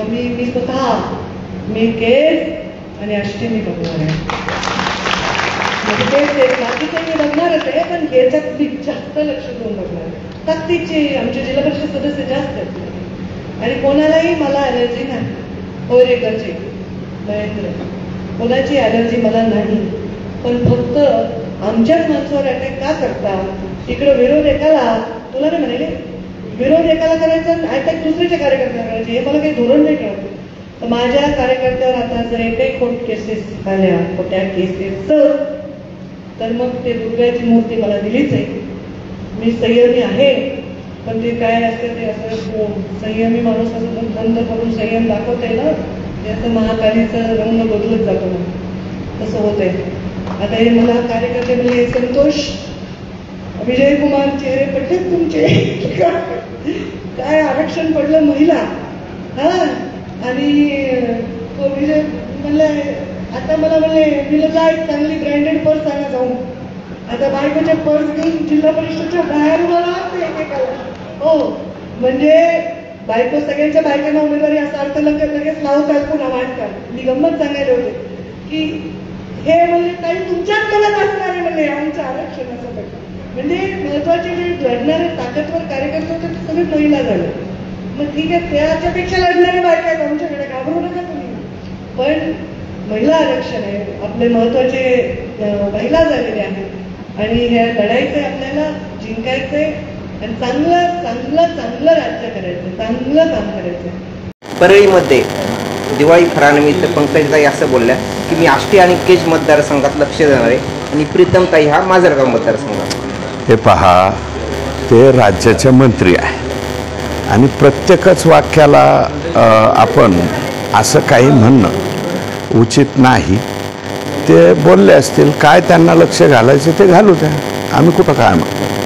मी स्वतः मी केस आणि आष्टी मी बघणार आहे. बाकीचे मी बघणारच आहे, पण ह्याच्यात मी जास्त लक्ष देऊन बघणार आहे. ताकदीचे आमचे जिल्हा परिषद सदस्य जास्त आहेत आणि कोणालाही मला ॲलर्जी नाही. होरेकरची महेंद्र कोणाची ॲलर्जी मला नाही, पण फक्त आमच्याच माणसावर अटॅक का करता? इकडं विरोध एकाला, तुला नाही म्हणाले विरोध एकाला करायचा अटॅक दुसऱ्याच्या कार्यकर्त्याला करायचे, हे मला काही धोरण नाही कळत. तर माझ्या कार्यकर्त्यावर आता जर एकही कोर्ट केसेस झाल्या, खोट्या केसेस, तर मग ते दुर्गाची मूर्ती मला दिलीच आहे. मी संयमी आहे, पण ते काय असते ते असं संयमी माणूस असं बंद करून संयम दाखवते ना, त्याचं महाकालीचं रंग बदलत जातो ना, तसं होत आहे. आता हे मला कार्यकर्ते म्हणजे संतोष विजयकुमार चेहरे पडले तुमचे, काय आरक्षण पडलं महिला, हा, आणि विजय म्हणले आता मला म्हणले तिला जा एक चांगली ब्रँडेड पर्स आणा जाऊन. आता बायकोच्या पर्स घेऊन जिल्हा परिषदच्या बाहेर मला एकेकाला, हो म्हणजे बायको सगळ्यांच्या बायकांना उमेदवारी असा अर्थ लगेच लावतात पुन्हा वाटतात. मी गंमत सांगायला होते की हे म्हणजे काही तुमच्याच मनात असणार आहे म्हणजे आमचं आरक्षणाचं पडलं. म्हणजे महत्वाचे जे लढणारे ताकदवर कार्यकर्ते होते ते सगळे महिला झाले. मग ठीक आहे, त्याच्यापेक्षा लढणारे बायका आहेत आमच्याकडे, घाबरू नका तुम्ही. पण महिला आरक्षण आहे, आपले महत्वाचे महिला झालेले आहेत आणि ह्या लढाईचे आपल्याला जिंकायचंय आणि चांगलं चांगलं चांगलं राज्य करायचं, चांगलं काम करायचं. परळीमध्ये दिवाळी फराळनिमित्त पंकजताई असं बोलल्या की मी आष्टी आणि केज मतदारसंघात लक्ष देणार आहे आणि प्रीतमताई हा माजलगाव मतदारसंघात. हे पहा, ते राज्याचे मंत्री आहे आणि प्रत्येकच वाक्याला आपण असं काही म्हणणं उचित नाही. ते बोलले असतील, काय त्यांना लक्ष घालायचं ते घालू द्या, आम्ही कुठं काय म्हणतो.